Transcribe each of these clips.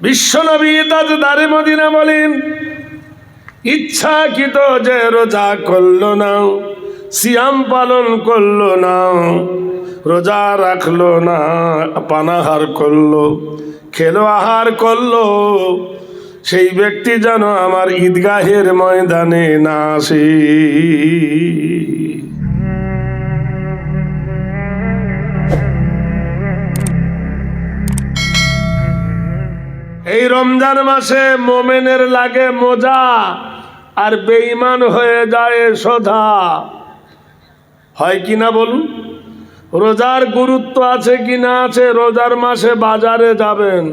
বিশ্বনবী তাজদারে মদিনা বলেন, ইচ্ছাকৃত যে রোজা করলো না, সিয়াম পালন করলো না, রোজা রাখলো না, পানাহার করলো, খেলো আহার করলো, সেই ব্যক্তি যেন আমার ঈদগাহের ময়দানে না আসে। এই রমজান মাসে মোমেনের লাগে মজা, আর বেঈমান হয়ে যায় সোজা। হয় কিনা বলুন? রোজার গুরুত্ব আছে কিনা আছে? রোজার মাসে বাজারে যাবেন,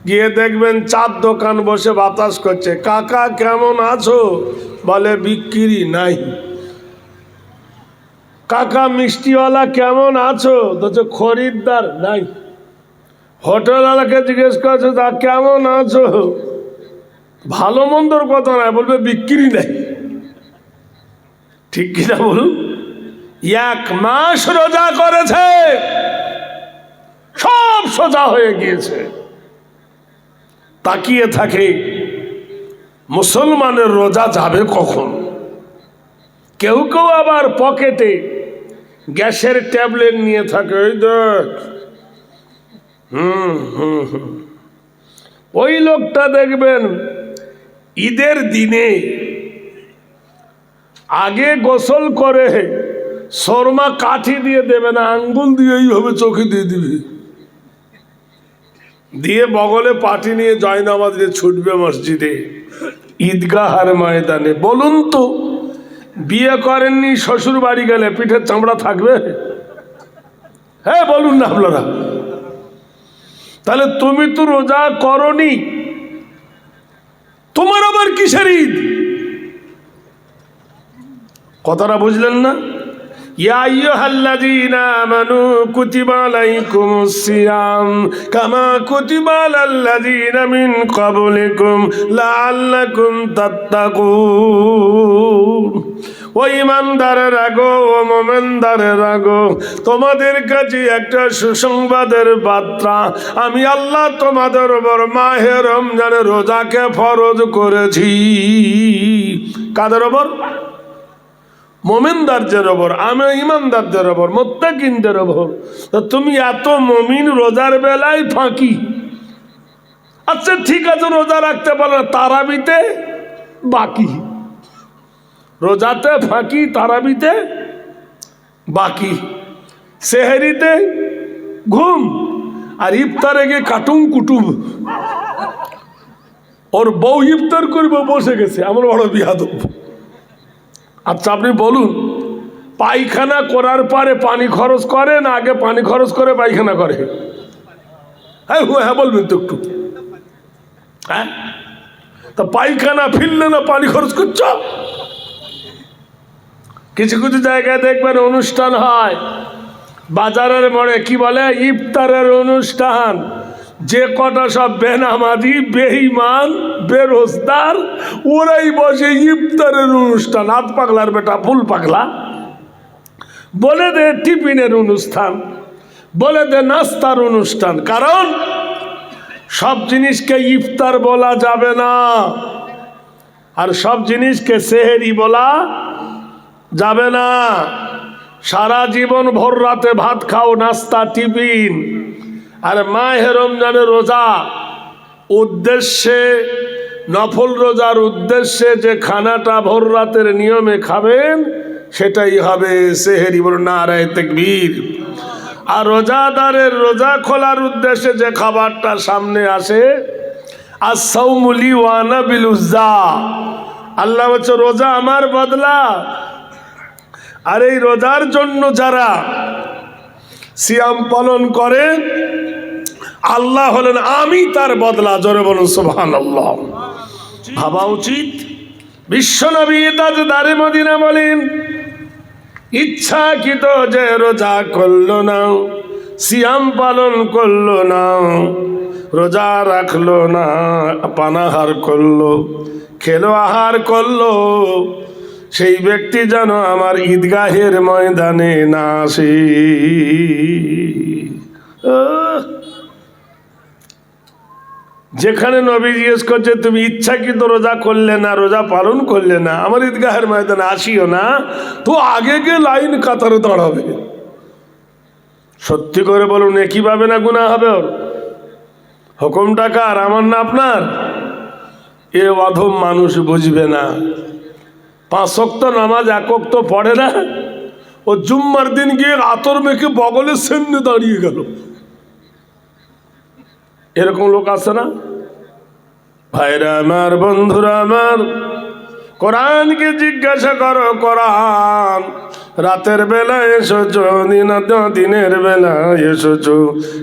গিয়ে দেখবেন চার দোকান বসে বাতাস করছে, কাকা কেমন আছো? বলে বিক্রি নাই। কাকা মিষ্টিওয়ালা কেমন আছো? তো খরিদ্দার নাই। হোটেলওয়ালাকে জিজ্ঞেস করছে, তা কেমন আছো? ভালো মন্দর কথা নয়, বলবে বিক্রি নাই। ঠিক কিনা বলুন? এক মাস রোজা করেছে, সব সোজা হয়ে গিয়েছে। তাকিয়ে থাকে মুসলমানের রোজা যাবে কখন। কেউ কেউ আবার পকেটে গ্যাসের ট্যাবলেট নিয়ে থাকে, ওই দেখ। ওই লোকটা দেখবেন ঈদের দিনে আগে গোসল করে শর্মা কাঠি দিয়ে দেবে না, আঙ্গুল দিয়ে এইভাবে চোখে দিয়ে দিবে, দিয়ে বগলে পাটি নিয়ে জয়নামাজ দিয়ে ছুটবে মসজিদে, ঈদগাহের ময়দানে। বলুন তো, বিয়ে করেননি, শ্বশুর বাড়ি গেলে পিঠের চামড়া থাকবে? হ্যাঁ বলুন না আপনারা। তাহলে তুমি তো রোজা করনি, তোমার আবার কিসের ঈদ? কথাটা বুঝলেন না? ইয়া আইয়ুহাল্লাযীনা আমানু কুতিবা আলাইকুমুস সিয়াম কামা কুতিবা আলাল্লাযীনা মিন ক্বাবলিকুম লাআল্লাকুম তাত্তাকুন। ও ঈমানদারের আগো, ও মুমিনদারের আগো, তোমাদের কাছে একটা সুসংবাদের বার্তা। আমি আল্লাহ তোমাদের উপর মাহে রমজানের রোজাকে ফরজ করেছি। কাদের উপর? মুমিনদারদের উপর, আমি ঈমানদারদের উপর, মুত্তাকিনদের উপর। তো তুমি এত মুমিন, রোজার বেলায় ফাঁকি। আচ্ছা ঠিক আছে, রোজা রাখতে পারো না, তারাবিতে বাকি। রোজাতে ফাঁকি, তারাবিতে বাকি, সেহরিতে ঘুম, আর ইফতারে গিয়ে কাটুম কুটুম। ওর বউ ইফতার করবে বসে গেছে, আমার বড় বিয়াদব। আচ্ছা আপনি বলুন, পায়খানা করার পরে পানি খরচ করে না আগে পানি খরচ করে পায়খানা করে? হ্যাঁ হ্যাঁ বলবেন তো একটু। হ্যাঁ, তা পায়খানা ফিরলে না পানি খরচ করছ? কিছু কিছু জায়গায় দেখবেন অনুষ্ঠান হয় বাজারের মোড়ে, কি বলে ইফতারের অনুষ্ঠান। যে কটা সব বেনামাজি, বেঈমান, বেরোজগার, ওরাই বসে ইফতারের অনুষ্ঠান। হাত পাগলার বেটা ফুল পাগলা। বলে দে টিফিনের অনুষ্ঠান, বলে দে নাস্তার অনুষ্ঠান। কারণ সব জিনিসকে ইফতার বলা যাবে না, আর সব জিনিসকে সেহেরি বলা যাবে না। সারা জীবন ভোর রাতে ভাত খাও, নাস্তা টিফিন। আর মাহে রমজানের রোজা উদ্দেশ্যে, নফল রোজার উদ্দেশ্যে যে খানাটা ভোর রাতের নিয়মে খাবেন সেটাই হবে সেহেরি। বলুন নারায়ে তাকবীর। আর রোজাদারের রোজা খোলার উদ্দেশ্যে যে খাবারটা সামনে আসে, আস-সাওমু লি ওয়া আনা বিল উজ্জা। আল্লাহ বলছে রোজা আমার বদলা। আর এই রোজার জন্য যারা সিয়াম পালন করে, আল্লাহ হলেন আমি তার বদলা। জোরে বলুন সুবহানাল্লাহ। ভাবা উচিত। বিশ্বনবী তাজদারে মদিনা বলেন, ইচ্ছাকৃত যে রোজা করলো না, সিয়াম পালন করলো না, রোজা রাখলো না, পানাহার করলো, খেলো আহার করলো, সেই ব্যক্তি যেন আমার ঈদগাহের ময়দানে না আসে। যেখানে নবী জিজ্ঞেস করছে তুমি ইচ্ছাকৃত রোজা করলে না, রোজা পালন করলে না, আমার ঈদগাহের ময়দানে আসিও না, তো আগে গিয়ে লাইন কাতারে দাঁড়াবে। সত্যি করে বলুন, একই পাবে না গুনাহ হবে ওর? হুকুমটা কার, আমার না আপনার? এ অধম মানুষ বুঝবে না। 5 ওয়াক্ত নামাজ 1 ওয়াক্ত পড়ে না, ও জুম্মার দিন গিয়ে আতর মেখে বগলের সামনে দাঁড়িয়ে গেল। এরকম লোক আছে না? ভাইরা আমার, বন্ধুরা আমার, কোরআনকে জিজ্ঞাসা করো, কোরআন রাতের বেলা এসেছো, দিনের বেলা এসেছো?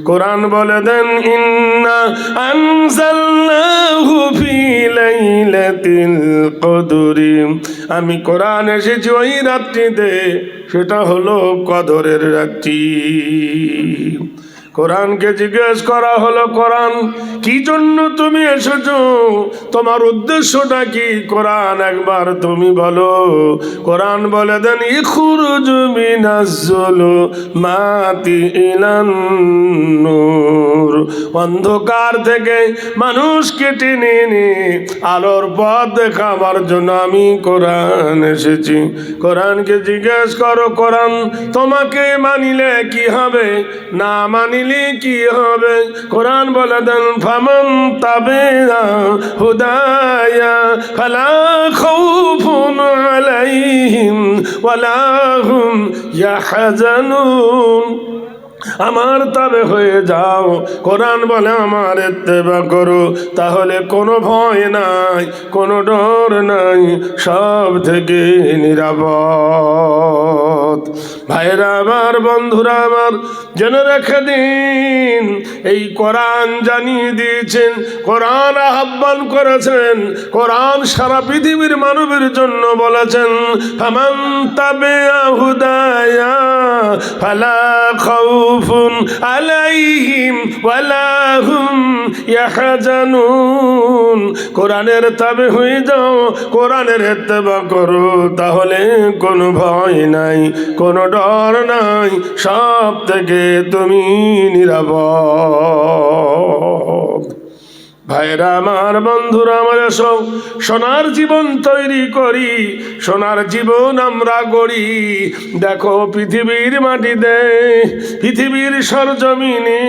কোরআন বলে দেন, ইন্না আনজালনাহু ফি লাইলাতিল কদরি, আমি কোরআন এসেছি ওই রাত্রিতে, সেটা হলো কদরের রাত্রি। কোরআনকে জিজ্ঞেস করা হলো, কোরআন কি জন্য তুমি এসেছো, তোমার উদ্দেশ্যটা কি? কোরআন একবার তুমি বলো। কোরআন বলে দেন, ইখরুজু মিনাজ যুলুমাতি ইলান নূর, অন্ধকার থেকে মানুষকে টেনে এনে আলোর পথ দেখাবার জন্য আমি কোরআন এসেছি। কোরআনকে জিজ্ঞেস করো, কোরআন তোমাকে মানিলে কি হবে, না মানিলে কি হবে? কোরআন বলে দেন, ফামান তাবিআ হুদায়া ফালা খাউফুন আলাইহিম ওয়ালা হুম ইয়াহজানুন, আমার তবে হয়ে যাও। কোরআন বলে আমার ইত্তেবা করো, তাহলে কোনো ভয় নাই, কোনো ডর নাই, সব থেকে নিরাপদ। ভাইরা আমার, বন্ধুরা আমার, জেনে রেখে দিন, এই কোরআন জানিয়ে দিয়েছেন, কোরআন আহ্বান করেছেন, কোরআন সারা পৃথিবীর মানবের জন্য বলেছেন, ফামান তাবিআ হুদায়া ফালা খাউফুন আলাইহিম ওয়ালা হুম ইয়াহজানুন। কোরআনের তাবে হয়ে যাও, কোরআনের ইত্তেবা করো, তাহলে কোনো ভয় নাই, কোনো ডর নাই, সব থেকে তুমি নিরাপদ। ভাইরা আমার, বন্ধুরা আমার, সব সোনার জীবন তৈরি করি, সোনার জীবন আমরা গড়ি। দেখো পৃথিবীর মাটিতে, পৃথিবীর সরজমিনে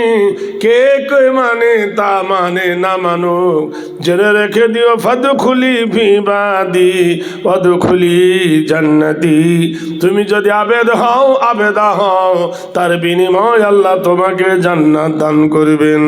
কে কে মানে তা মানে না মানুক, জেনে রেখে দিও, ফাদখুলি ফি ইবাদি ওয়াদখুলি জান্নাতি। তুমি যদি আবেদা হও, তার বিনিময় আল্লাহ তোমাকে জান্নাত দান করবেন।